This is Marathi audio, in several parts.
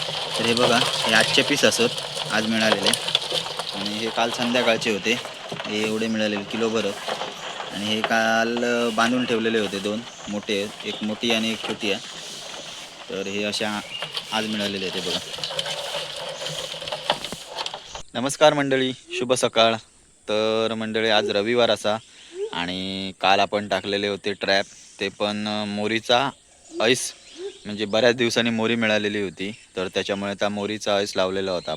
तर हे बघा, हे आजचे पीस असत, आज मिळालेले. आणि हे काल संध्याकाळचे होते, हे एवढे मिळालेले किलोभर. आणि हे काल बांधून ठेवलेले होते, दोन मोठे आहेत, एक मोठी आणि एक छोटी आहे. तर हे अशा आज मिळालेले आहेत. हे बघा. नमस्कार मंडळी, शुभ सकाळ. तर मंडळी, आज रविवार असा आणि काल आपण टाकलेले होते ट्रॅप, ते पण मोरीचा ऐस, म्हणजे बऱ्याच दिवसांनी मोरी मिळालेली होती. तर त्याच्यामुळे त्या मोरीचा ऐस लावलेला होता.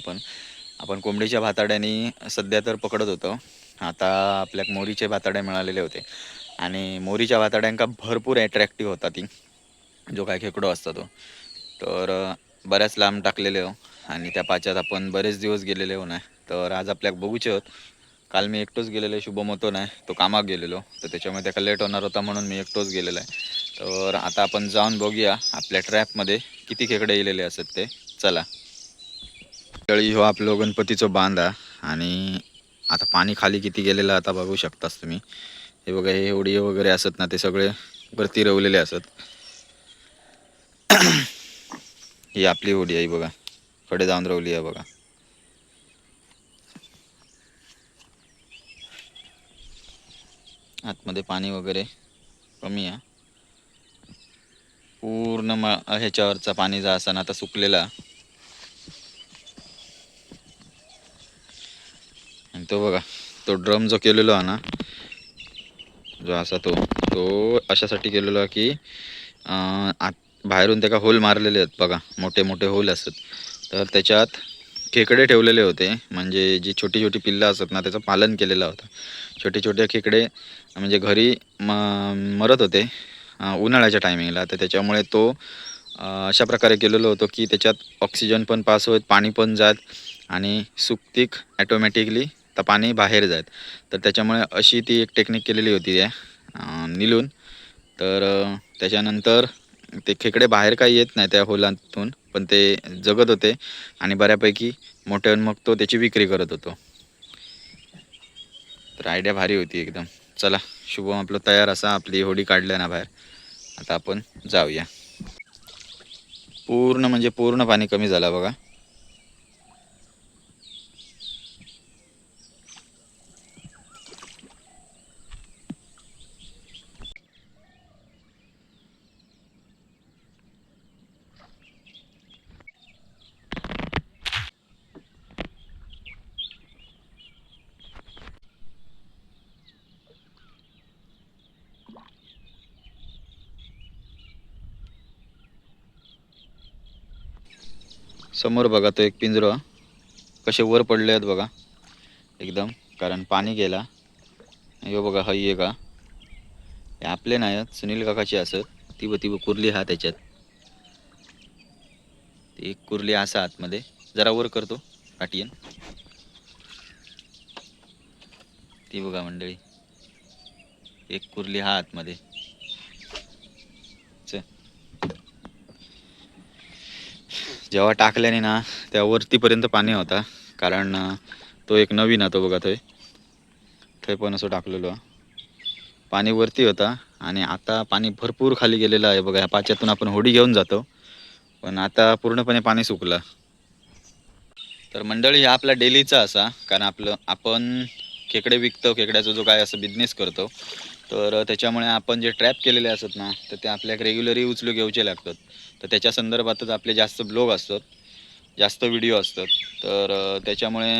आपण कोंबडीच्या भाताड्यानी सध्या तर पकडत होतो. आता आपल्या मोरीचे भाताड्या मिळालेले होते आणि मोरीच्या भाताड्यांका भरपूर अट्रॅक्टिव्ह होता ती, जो काय खेकडो असता तो. तर बऱ्याच लांब टाकलेले हो आणि त्या पाच्यात आपण बरेच दिवस गेलेले हो नाही. तर आज आपल्याक बघूचे होत. काल मी एकटोच गेलेलो, शुभम होतो नाही, तो कामाक गेलेलो, तर त्याच्यामुळे त्याला लेट होणार होता म्हणून मी एकटोच गेलेलो आहे. तर आता आपण जाऊन बघूया आपल्या ट्रॅपमध्ये किती खेकडे येलेले असत ते. चला. तळी हो आपलं गणपतीचं बांध आहे आणि आता पाणी खाली किती गेलेलं आता बघू शकतास तुम्ही. हे बघा, हे होडी वगैरे असत ना, ते सगळे वरती रवलेले असत. ही आपली होडी आहे बघा, कडे जाऊन रवली आहे बघा. आतमध्ये पाणी वगैरे कमी आहे. पूर्ण ह्याच्यावरचा पाणी जा असताना आता सुकलेला. आणि तो बघा, तो ड्रम जो केलेलो आहे ना, जो असा तो तो अशासाठी केलेला की बाहेरून त्याला होल मारलेले आहेत बघा, मोठे मोठे होल असतात. तर त्याच्यात खेकडे ठेवलेले होते, म्हणजे जी छोटी छोटी पिल्लं असतात ना, त्याचं पालन केलेलं होतं. छोटे छोटे खेकडे म्हणजे घरी मरत होते उन्हाळ्याच्या टायमिंगला. तर त्याच्यामुळे तो अशा प्रकारे केलेलो होतो की त्याच्यात ऑक्सिजन पण पास होत, पाणी पण जात आणि सुक्तिक ॲटोमॅटिकली तर पाणी बाहेर जात. तर त्याच्यामुळे अशी ती एक टेक्निक केलेली होती त्या निलून. तर त्याच्यानंतर ते खेकडे बाहेर काही येत नाही त्या होलांतून, पण ते जगत होते आणि बऱ्यापैकी मोठे मग तो त्याची विक्री करत होतो. तर आयडिया भारी होती एकदम. चला, शुभम आपलं तयार असा, आपली होडी काढल्या ना बाहेर. आता आपण जाऊया. पूर्ण म्हणजे पूर्ण पाणी कमी झालं बघा. समोर बघा तो एक पिंजरा, कसे वर पडले आहेत बघा एकदम, कारण पाणी गेला. हे बघा, हई आहे का, हे आपले नाही आहेत, सुनील काकाची असत. ती कुर्ली हा त्याच्यात, ती एक कुर्ली असा आतमध्ये. जरा वर करतो पाठीयन, ती बघा मंडळी, एक कुर्ली हा आतमध्ये. जेव्हा टाकल्याने ना, त्या वरतीपर्यंत पाणी होता, कारण तो एक नवीन आहे तो बघा. ते पण असं टाकलेलो पाणी वरती होता आणि आता पाणी भरपूर खाली गेलेलं आहे बघा. ह्या पाच्यातून आपण होडी घेऊन जातो, पण आता पूर्णपणे पाणी सुकलं. तर मंडळी, हा आपला डेलीचा असा, कारण आपण खेकडे विकतो, खेकड्याचा जो काय असं बिझनेस करतो. तर त्याच्यामुळे आपण जे ट्रॅप केलेले असत ना, तर ते आपल्याला रेग्युलरी उचलू घेऊचे लागतात. तर त्याच्या संदर्भातच आपले जास्त ब्लॉग असतात, जास्त व्हिडिओ असतात. तर त्याच्यामुळे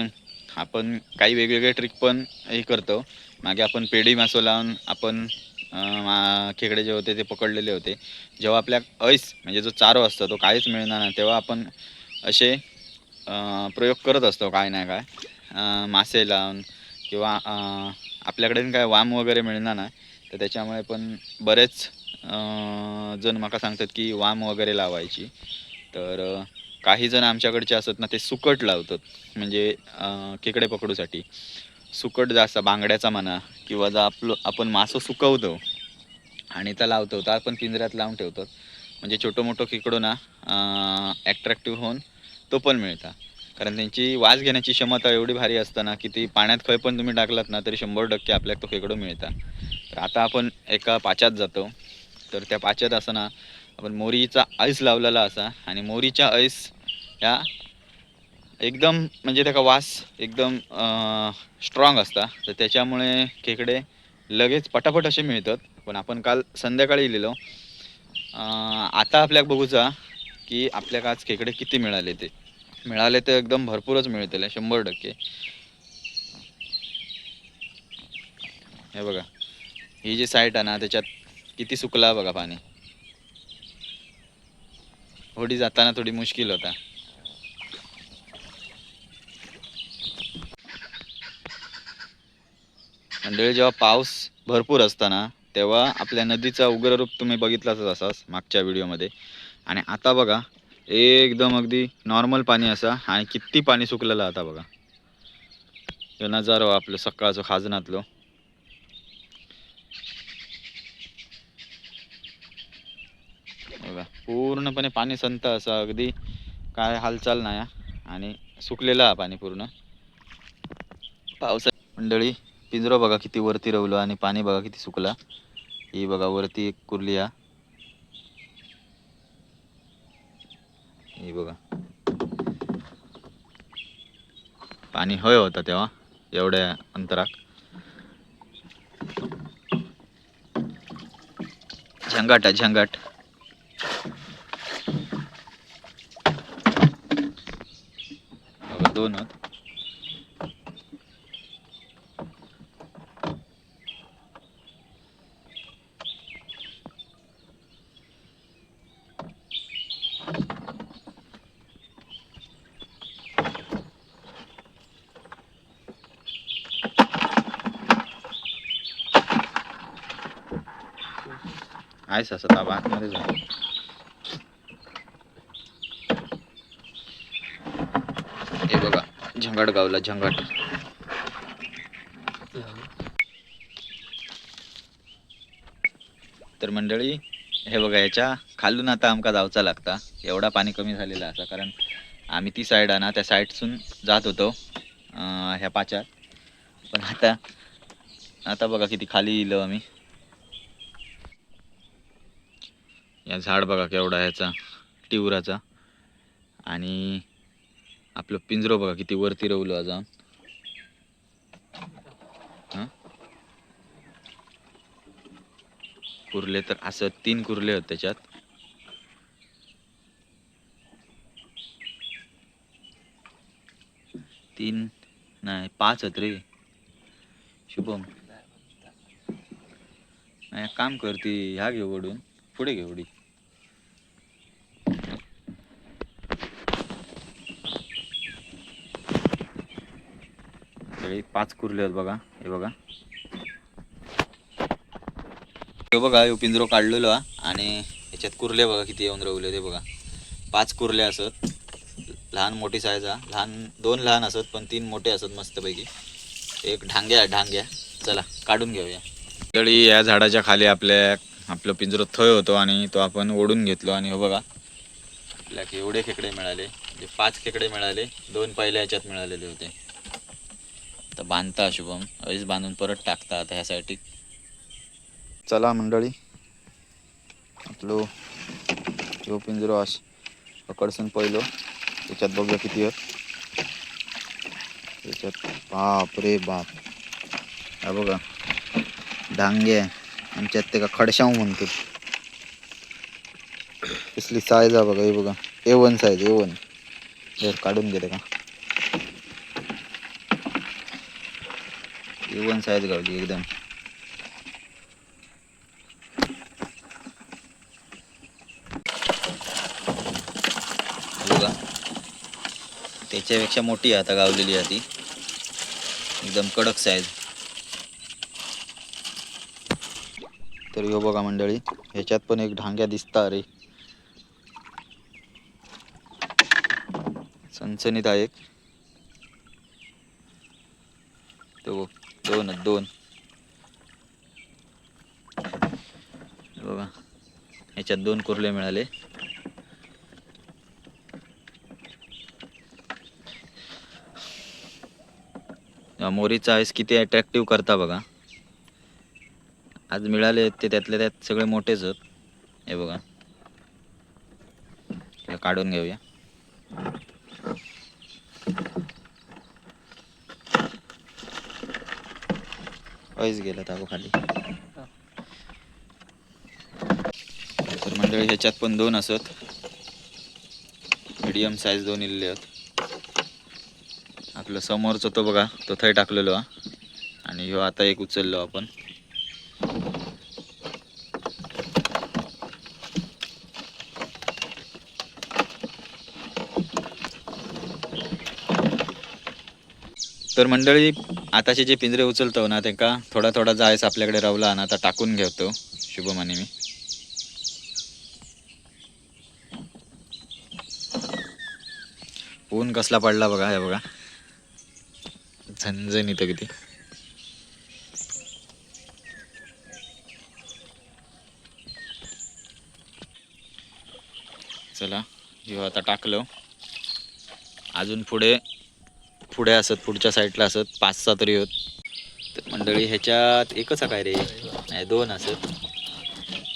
आपण काही वेगवेगळे ट्रिक पण हे करतो. मागे आपण पेडी मासो लावून आपण खेकडे जे होते ते पकडलेले होते. जेव्हा आपल्या ऐस म्हणजे जो चारो असतो तो काहीच मिळणार नाही, तेव्हा आपण असे प्रयोग करत असतो काय नाही काय, मासे लावून किंवा आपल्याकडे काय वाम वगैरे मिळणार नाही. तर त्याच्यामुळे पण बरेच जण माका सांगतात की वाम वगैरे लावायची. तर काही जण आमच्याकडचे असतात ना, ते सुकट लावतात, म्हणजे खेकडे पकडूसाठी. सुकट जास्त बांगड्याचा म्हणा, किंवा जर आपण मासं सुकवतो आणि त्या लावतो, तर आपण पिंजऱ्यात लावून ठेवतो, म्हणजे छोटं मोठं खेकडो ना ॲट्रॅक्टिव्ह होऊन तो पण मिळता. कारण त्यांची वास घेण्याची क्षमता एवढी भारी असताना की ती पाण्यात खय पण तुम्ही टाकलात ना, तरी 100% आपल्याला तो खेकडो मिळता. तर आता आपण एका पाच्यात जातो. तर त्या पाच्यात असं ना, आपण मोरीचा ऐस लावलेला असा, आणि मोरीच्या ऐस ह्या एकदम म्हणजे त्याचा वास एकदम स्ट्रॉंग असता, तर त्याच्यामुळे खेकडे लगेच पटापट असे मिळतात. पण आपण काल संध्याकाळी लिहिलो, आता आपल्याक बघूचा की आपल्याक आज खेकडे किती मिळाले. ते मिळाले तर एकदम भरपूरच मिळतील 100%. हे बघा, ही जी साईट आहे ना त्याच्यात किती सुकला बघा पाणी. होडी जाताना थोडी मुश्किल होता. मंडळी, जेव्हा पाऊस भरपूर असताना तेव्हा आपल्या नदीचा उग्ररूप तुम्ही बघितलाच असाच मागच्या व्हिडिओमध्ये. आणि आता बघा एकदम अगदी नॉर्मल पाणी असा, आणि किती पाणी सुकलेलं आता बघा. हे नजारो आपलं सकाळचं खाजनातलो. बघा पूर्णपणे पाणी संत असं, अगदी काय हालचाल नाही. आणि सुकलेलं आहे पाणी पूर्ण पावसा. मंडळी, पिंजरो बघा किती वरती रवलो आणि पाणी बघा किती सुकला. ही बघा वरती एक कुर्ली आहे. ही बघा पाणी हय होता तेव्हा एवढ्या अंतराक. झंगाट आहे झंगाट. बघा दोन आहेत. आहेस असं ताबा आतमध्ये जा. हे बघा झंगाट गावला झंगाट. तर मंडळी, हे बघा याच्या खालून आता आमका जावचा लागता. एवढा पाणी कमी झालेला असा, कारण आम्ही ती साईड आहे ना त्या साईडसून जात होतो ह्या पाच्यात. पण आता आता बघा किती खाली येलो आम्ही. या झाड बघा केवढा ह्याचा टिवराचा. आणि आपलं पिंजरो बघा किती वरती रवलो अजून. कुर्ले तर असं 3 कुर्ले होते त्याच्यात. तीन नाही 5 आहेत रे शुभम. नाही काम करती, ह्या घे ओढून पुढे घे उडी. 5 कुर्ले आहेत बघा. हे बघा, हे बघा हे पिंजरो काढलेलो आणि याच्यात कुर्ले बघा किती येऊन राहिले. ते बघा 5 कुर्ले असत. लहान मोठी साईज हा. लहान 2 लहान असत पण 3 मोठे असत मस्तपैकी. एक ढांग्या ढांग्या. चला काढून घेऊया. तरी या झाडाच्या खाली आपलं पिंजरो थय होतो आणि तो आपण ओढून घेतलो. आणि हो बघा आपल्याला एवढे खेकडे मिळाले. म्हणजे 5 खेकडे मिळाले. 2 पहिल्या ह्याच्यात मिळालेले होते. तर बांधता शुभम अळीच बांधून परत टाकता आता ह्यासाठी. चला मंडळी, आपलो जो पिंजरो पकडसून पहिलो त्याच्यात बघूया किती आहे. त्याच्यात बाप रे बाप, हा बघा डांगे आमच्यात ते का खडशाव म्हणतो. कसली साईज आहे बघा. हे बघा A1 साईज A1. जर काढून गेले का A1 साईज गावली एकदम. बघा त्याच्यापेक्षा मोठी आता गावलेली आहे ती, एकदम कडक साईज. तर हो बघा मंडळी, ह्याच्यात पण एक ढांग्या दिसता रे, सनसनीत आहे. तो 2 बघा, ह्याच्यात 2 कुर्ले मिळाले. मोरीचा आईस किती अट्रॅक्टिव्ह करता बघा. आज मिळाले ते त्यातल्या त्यात सगळे मोठेच आहेत. हे बघा काढून घेऊया. काहीच गेला ताबो खाली. तर मंडळी ह्याच्यात पण 2 असत, मीडियम साईज 2 इल्ले आहेत. आपलं समोरचं तो बघा, तो थंय टाकलेलो हा, आणि ह्यो आता एक उचललो आपण. तर मंडळी आताचे जे पिंजरे उचलतो ना, ते का थोडा थोडा जायस आपल्याकडे रावला आणि आता टाकून घेतो शुभम आणि मी. ऊन कसला पडला बघा, हे बघा झणझणीत किती. चला ह्यो आता टाकलो. अजून पुढे पुढे असत, पुढच्या साईडला असत 5-6 तरी होत. तर मंडळी ह्याच्यात एकच काय रे, नाही 2 असत.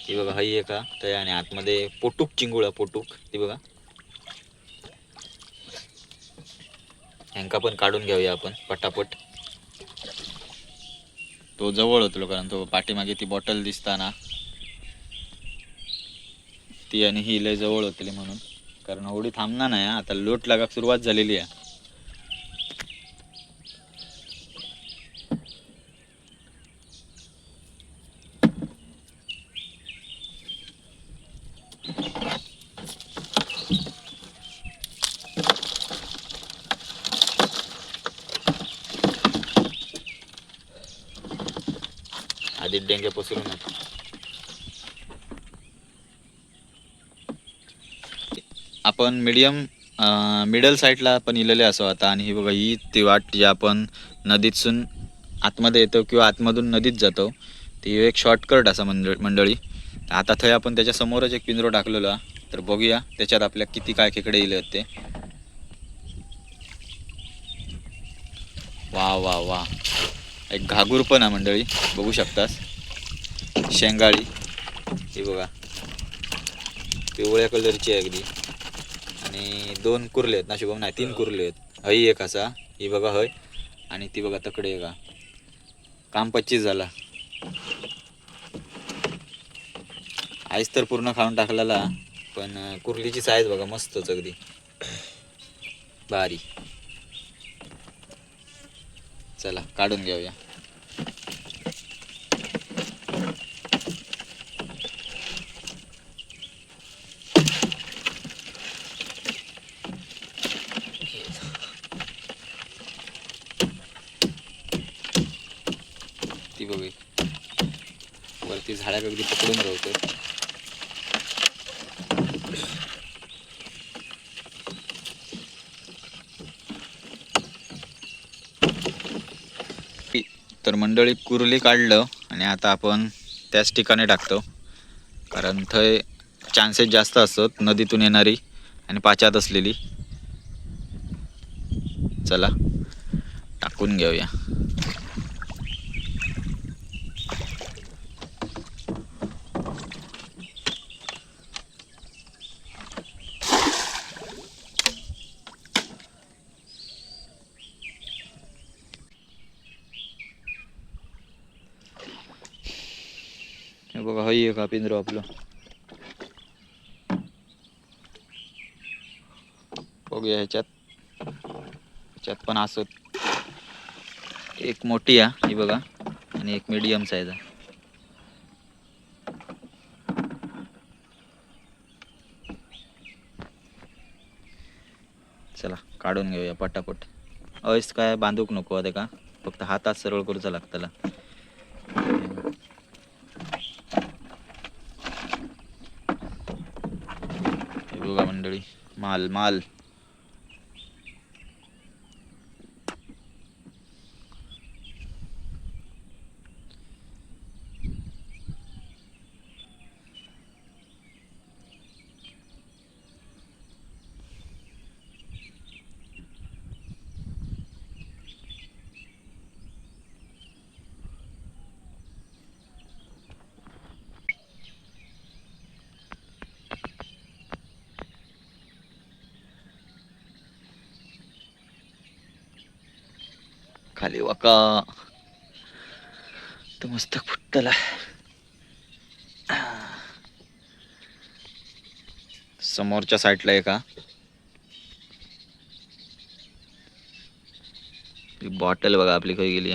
ती बघा हई आहे का तर, आणि आतमध्ये पोटूक चिंगुळा, पोटूक ती बघा. ह्यांका पण काढून घेऊया आपण पटापट. तो जवळ होतो कारण तो पाठीमागे ती बॉटल दिसताना ती आणि ही लय जवळ होतली म्हणून, कारण होडी थांबणार नाही. आता लोट लागाक सुरुवात झालेली आहे. आधी डेंगे पसरून आपण मिडल साईडला आपण इलेले असो आता. आणि ही बघा ही ती वाट जी आपण नदीतून आतमध्ये येतो किंवा आतमधून नदीत जातो, ती एक शॉर्टकट असा मंडळी. आता थंय आपण त्याच्या समोरच एक पिंजरो टाकलेला, तर बघूया त्याच्यात आपल्या किती काय खेकडे इले ते. वा वा वा, एक घागूर पण आहे मंडळी, बघू शकतास. शेंगाळी ही बघा, पिवळ्या कलरची आहे अगदी. आणि 2 कुर्ले आहेत ना शुभम, नाही 3 कुर्ले आहेत. हई एक असा, ही बघा हय, आणि ती बघा तकडे का. काम 25 झाला. आईस तर पूर्ण खाऊन टाकलेला, पण कुर्लीची साईज बघा मस्तच अगदी भारी. चला काढून घेऊया. ती बघ वरती झाड्या अगदी पकडून राहतो. तर मंडळी कुर्ली काढलं आणि आता आपण त्याच ठिकाणी टाकतो, कारण थंय चान्सेस जास्त असतात नदीतून येणारी आणि पाच्यात असलेली. चला टाकून घेऊया. हे बघा हई आहे का पिंजरो आपलं, बघूया ह्याच्यात पण असत. एक मोठी आहे ही बघा, आणि एक मीडियम साईज आहे. चला काढून घेऊया पटापट. ऐस काय बांधूक नको ते का, फक्त हातात सरळ करूचा लागतला. हे बघा मंडळी, माल माल. खाली वाका. मस्त फुटला. समोरच्या साईडला एका बॉटल बघा आपली काही गेली.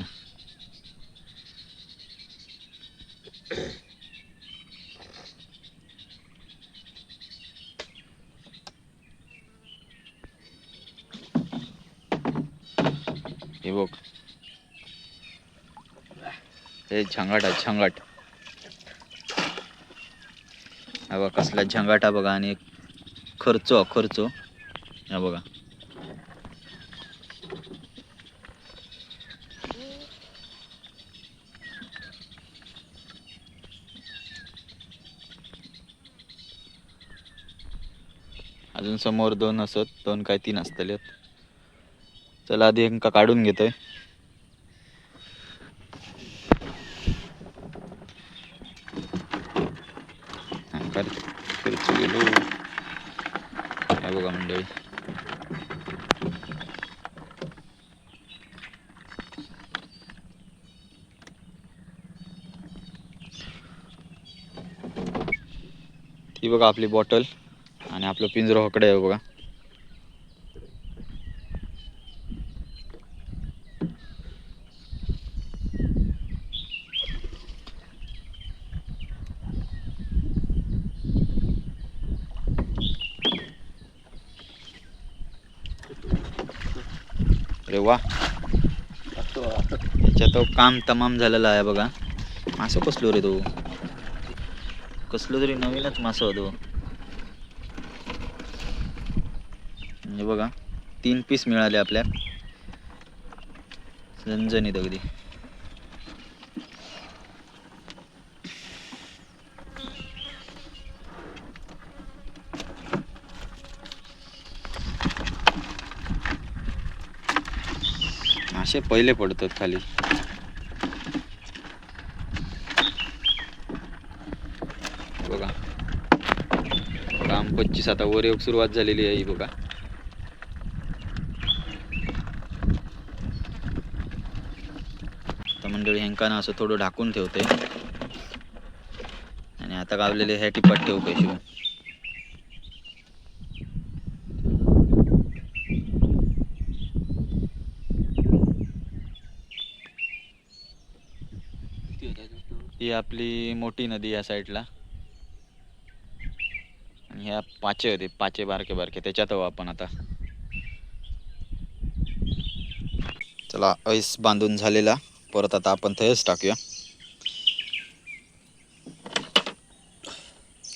हे बघ, हे झंगाट आहे झंगाट. हा बघा कसला झंगाटा बघा. आणि खर्चो खर्चो हा बघा. अजून समोर दोन असत, दोन काय तीन असतले. चला आधी एका काढून घेतोय. गेलो हे बघा मंडळी. ती बघा आपली बॉटल आणि आपलं पिंजरो हकडे आहे बघा. अरे वा, याच्यात काम तमाम झालेलं आहे बघा. मासं कसलो रे तो, कसलो तरी नवीनच मासं होतो. म्हणजे बघा 3 पीस मिळाले आपल्या. झणझणीत अगदी. मासे पहिले पडतात खाली. बघा काम 25 आता वर येऊक सुरुवात झालेली आहे बघा. तर मंडळी ह्यांका ना असं थोडं ढाकून ठेवते. आणि आता गावलेले ह्या टिपात ठेवू पैसे. ही आपली मोठी नदी या साईडला. आणि ह्या पाचे होते, पाचे बारके बारके, त्याच्यात आपण आता. चला ऐस बांधून झालेला, परत आता आपण थंयच टाकूया.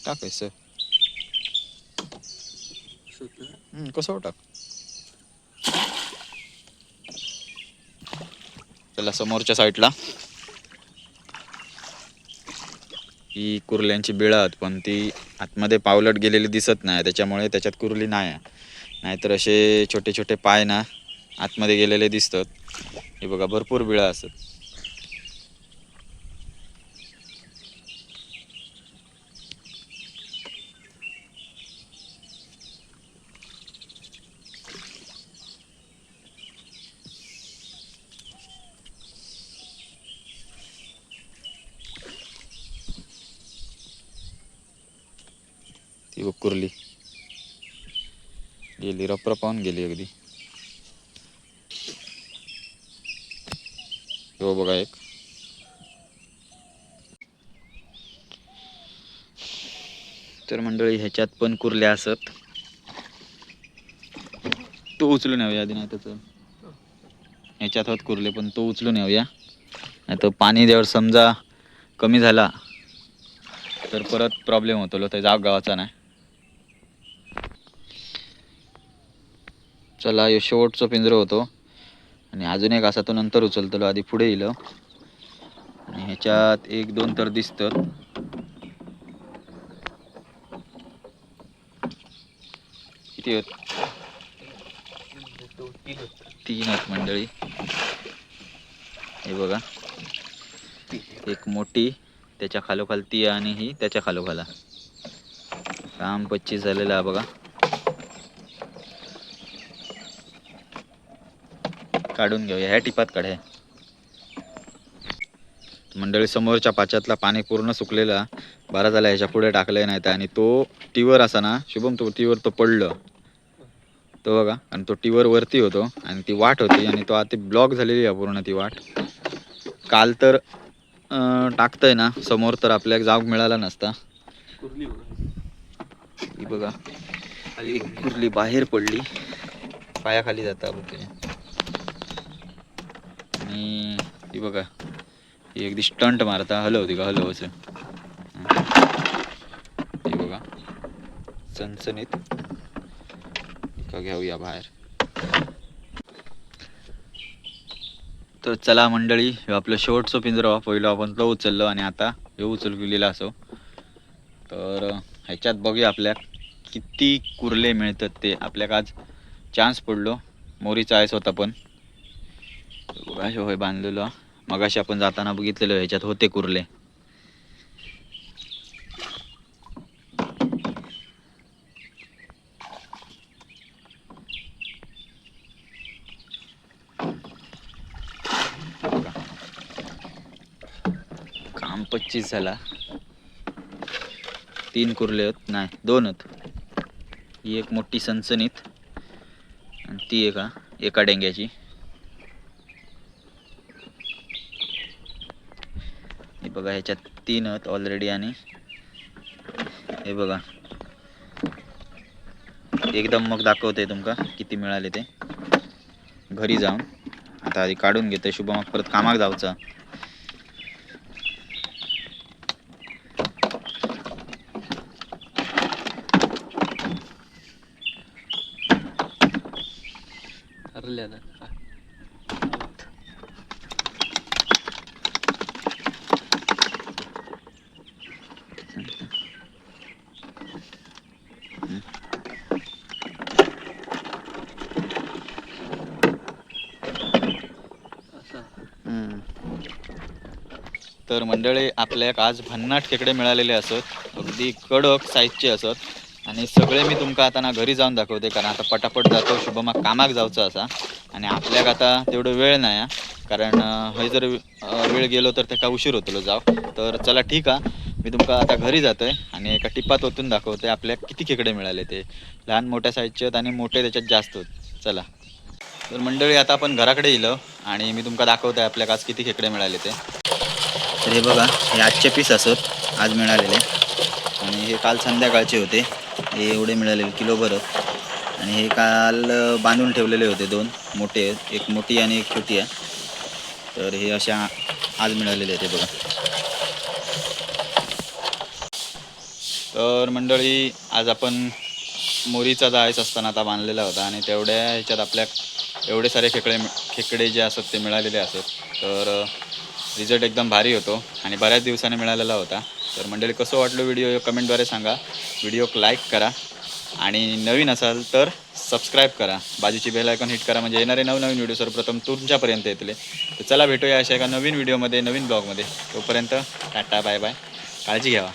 टाकायचं कसं टाक. त्याला समोरच्या साईडला ही कुर्ल्यांची बिळं आहेत, पण ती आतमध्ये पावलट गेलेली दिसत नाही, त्याच्यामुळे त्याच्यात कुर्ली नाही. नाहीतर असे छोटे छोटे पाय ना आतमध्ये गेलेले दिसतात. हे बघा भरपूर बिळं असतात. ती बघ कुर्ली गेली, रपरपावून गेली अगदी. हो बघा एक. तर मंडळी ह्याच्यात पण कुर्ल्या असत. तो उचलून येऊया आधी, नाही त्याचं ह्याच्यात होत कुर्ले, पण तो उचलून येऊया. नाही तर पाणी जर समजा कमी झाला तर परत प्रॉब्लेम होतो, ते जाग गावाचा नाही. चला यो शेवटचा पिंजरा होतो. आणि अजून एक असा तो नंतर उचलतो, आधी पुढे येईल. आणि ह्याच्यात 1-2 तर दिसतात. किती आहेत? 3 आहेत मंडळी. हे बघा एक मोठी, त्याच्या खालोखाल ती, आणि ही त्याच्या खालोखाला. काम 25 झालेलं आहे बघा. काढून घेऊया ह्या टिपात काढ्या. मंडळी समोरच्या पाच्यातला पाणी पूर्ण सुकलेला, बरा झाला ह्याच्या पुढे टाकले नाही तर. आणि तो टीवर असा ना शुभम, तो टीवर तो पडलं तो बघा, आणि तो टीवर वरती होतो आणि ती वाट होती आणि तो आता ब्लॉक झालेली आहे पूर्ण ती वाट. काल तर टाकतंय ना समोर तर आपल्याला जाग मिळाला नसता. ही बघा एक कुर्ली बाहेर पडली, पायाखाली जाता बघ. आणि ही बघा ही अगदी स्टंट मारता, हलवती का हलवच. ही बघा सनसनीत का घेऊया बाहेर. तर चला मंडळी, हे आपलं शेवटचं पिंजरा पहिलं आपण तो उचललं आणि आता हे उचललेला असो. तर ह्याच्यात बघूया आपल्या किती कुर्ले मिळतात ते. आपल्याला आज चान्स पडलो, मोरीचा आयस होता पण बघा होय बांधलेलं. मगाशी आपण जाताना बघितलेलं ह्याच्यात होते कुर्ले. काम 25 झाला. 3 कुर्ले आहेत, नाही 2 आहेत. ही एक मोठी सनसनीत आणि ती एका डेंग्याची. हे बघा ह्याच्यात 3 आहेत ऑलरेडी. आणि हे बघा एकदम मग दाखवते तुमका किती मिळाले ते घरी जाऊन. आता आधी काढून घेते शुभम, परत कामाक जाऊचा. तर मंडळी आपल्याक आज भन्नाट खेकडे मिळालेले असत, अगदी कडक साईजचे असत. आणि सगळे मी तुमका आता ना घरी जाऊन दाखवते, कारण आता पटापट जातो शुभमा कामाक जाऊचं असा. आणि आपल्याक आता तेवढं वेळ नाही, कारण हे जर वेळ गेलो तर त्याका उशीर होतो जाव. तर चला ठीक आहे, मी तुमका आता घरी जातोय आणि एका टिपात ओतून दाखवते आपल्याक किती खेकडे मिळाले ते. लहान मोठ्या साईजचे आहेत आणि मोठे त्याच्यात जास्त होत. चला तर मंडळी आता आपण घराकडे येलो आणि मी तुमका दाखवतोय आपल्याक आज किती खेकडे मिळाले ते. तर हे बघा हे आजचे पीस असत आज मिळालेले, आणि हे काल संध्याकाळचे होते. हे एवढे मिळालेले किलोभर. आणि हे काल बांधून ठेवलेले होते 2 मोठे, एक मोठी आणि एक छोटी आहे. तर हे अशा आज मिळालेले आहेत. हे बघा. तर मंडळी आज आपण मोरीचा जायच असताना आता बांधलेला होता आणि तेवढ्या ह्याच्यात आपल्या एवढे सारे खेकडे जे असत ते मिळालेले असत. तर रिझल्ट एकदम भारी होतो आणि बऱ्याच दिवसाने मिळालेला होता. तर मंडळी कसं वाटलं व्हिडिओ कमेंटद्वारे सांगा. व्हिडिओक लाईक करा आणि नवीन असाल तर सबस्क्राईब करा. बाजूची बेल आयकॉन हिट करा, म्हणजे येणारे नवनवीन व्हिडिओ सर्वप्रथम तुमच्यापर्यंत येतले. तर चला भेटूया अशा एका नवीन व्हिडिओमध्ये, नवीन ब्लॉगमध्ये. तोपर्यंत टाटा बाय बाय, काळजी घ्यावा.